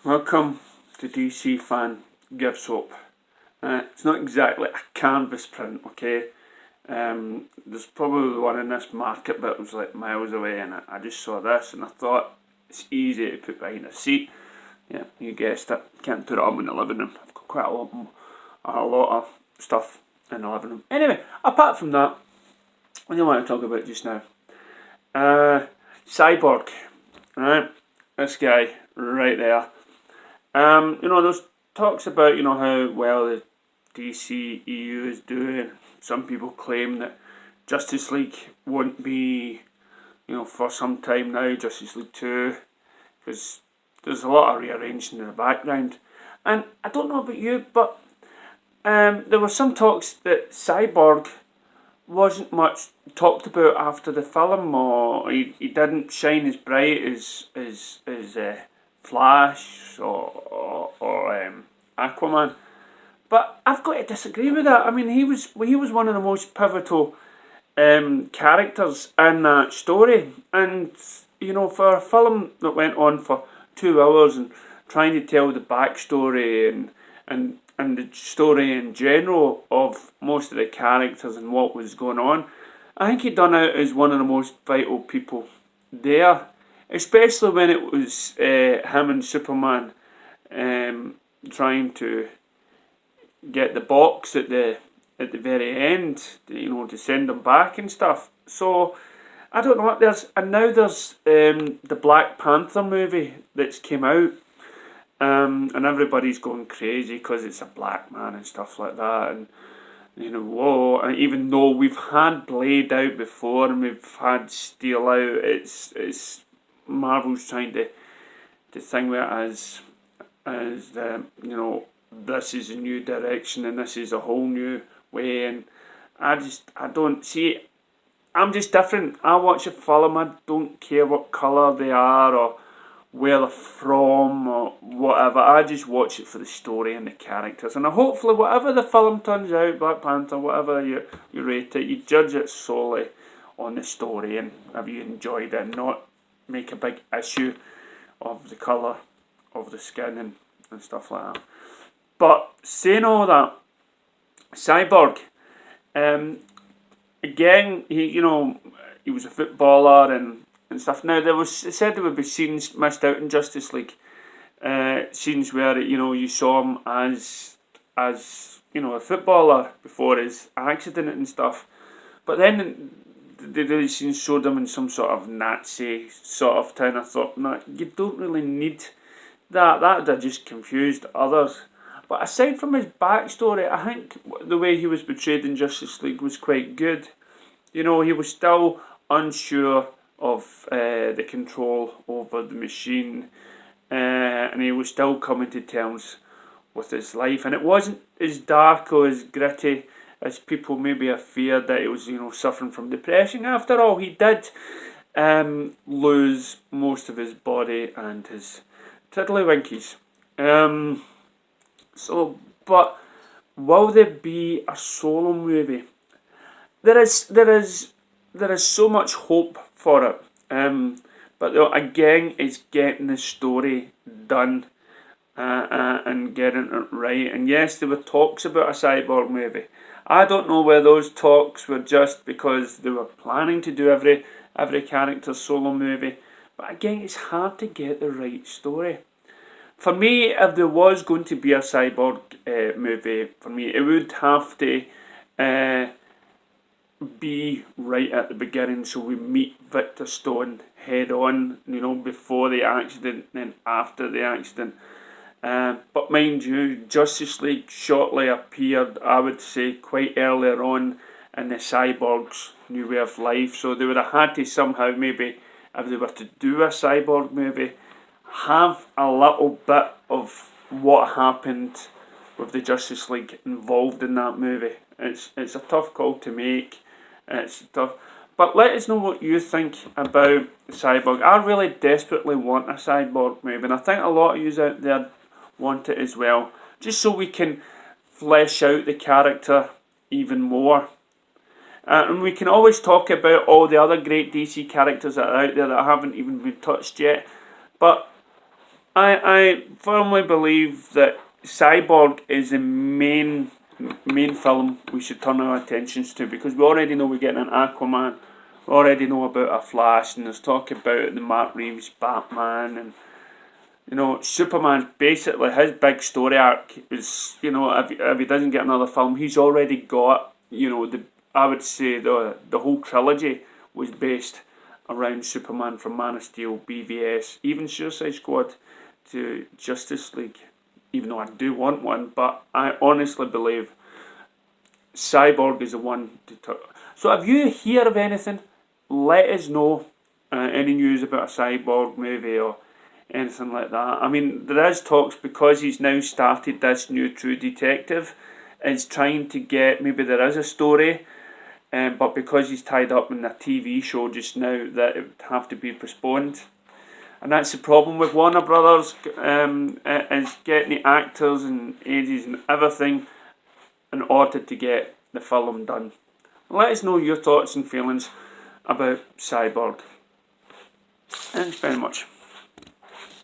Welcome to DC Fan Gift Soap. It's not exactly a canvas print, okay? There's probably one in this market, but it was like miles away, and I just saw this and I thought it's easy to put behind a seat. Yeah, you guessed it. Can't put it up in the living room. I've got quite a lot of stuff in the living room. Anyway, apart from that, what do I want to talk about just now? Cyborg, right? This guy right there. There's talks about, how well the DCEU is doing. Some people claim that Justice League won't be, for some time now, Justice League 2, because there's a lot of rearranging in the background. And I don't know about you, but there were some talks that Cyborg wasn't much talked about after the film, or he didn't shine as bright as Flash or Aquaman. But I've got to disagree with that. I mean, he was one of the most pivotal characters in that story, and for a film that went on for 2 hours and trying to tell the backstory and the story in general of most of the characters and what was going on, I think he done it as one of the most vital people there. Especially when it was him and Superman trying to get the box at the very end, to send them back and stuff. So I don't know. There's the Black Panther movie that's came out, and everybody's going crazy because it's a black man and stuff like that. And and even though we've had Blade out before and we've had Steel out, it's Marvel's trying to think of it as this is a new direction and this is a whole new way, and I don't see. I'm just different. I watch a film. I don't care what colour they are or where they're from or whatever. I just watch it for the story and the characters, and hopefully whatever the film turns out, Black Panther, whatever you rate it, you judge it solely on the story and have you enjoyed it, and not make a big issue of the colour of the skin and stuff like that. But saying all that, Cyborg, again, he was a footballer and stuff. Now it said there would be scenes missed out in Justice League, scenes where you saw him as a footballer before his accident and stuff. But then the scenes showed him in some sort of Nazi sort of town. I thought, no, you don't really need that. That would have just confused others. But aside from his backstory, I think the way he was portrayed in Justice League was quite good. He was still unsure of the control over the machine, and he was still coming to terms with his life. And it wasn't as dark or as gritty as people maybe have feared, that he was, suffering from depression. After all, he did lose most of his body and his tiddlywinkies. But will there be a solo movie? There is so much hope for it. But again, it's getting the story done and getting it right. And yes, there were talks about a Cyborg movie. I don't know whether those talks were just because they were planning to do every character's solo movie. But again, it's hard to get the right story. For me, if there was going to be a Cyborg movie, for me, it would have to be right at the beginning, so we meet Victor Stone head on, before the accident, then after the accident. But mind you, Justice League shortly appeared, I would say, quite earlier on in the Cyborg's new way of life. So they would have had to somehow, maybe, if they were to do a Cyborg movie, have a little bit of what happened with the Justice League involved in that movie. It's a tough call to make. It's tough. But let us know what you think about Cyborg. I really desperately want a Cyborg movie, and I think a lot of you out there want it as well, just so we can flesh out the character even more. And we can always talk about all the other great DC characters that are out there that haven't even been touched yet. But I firmly believe that Cyborg is the main film we should turn our attentions to, because we already know we're getting an Aquaman, we already know about a Flash, and there's talk about the Mark Reeves Batman, and Superman's basically his big story arc is, if he doesn't get another film, he's already got, I would say the whole trilogy was based around Superman, from Man of Steel, BVS, even Suicide Squad to Justice League. Even though I do want one, but I honestly believe Cyborg is the one to talk. So if you hear of anything, let us know. Any news about a Cyborg movie or anything like that. I mean, there is talks, because he's now started this new True Detective, is trying to get, maybe there is a story, but because he's tied up in a TV show just now, that it would have to be postponed. And that's the problem with Warner Brothers, is getting the actors and ages and everything in order to get the film done. Let us know your thoughts and feelings about Cyborg. Thanks very much.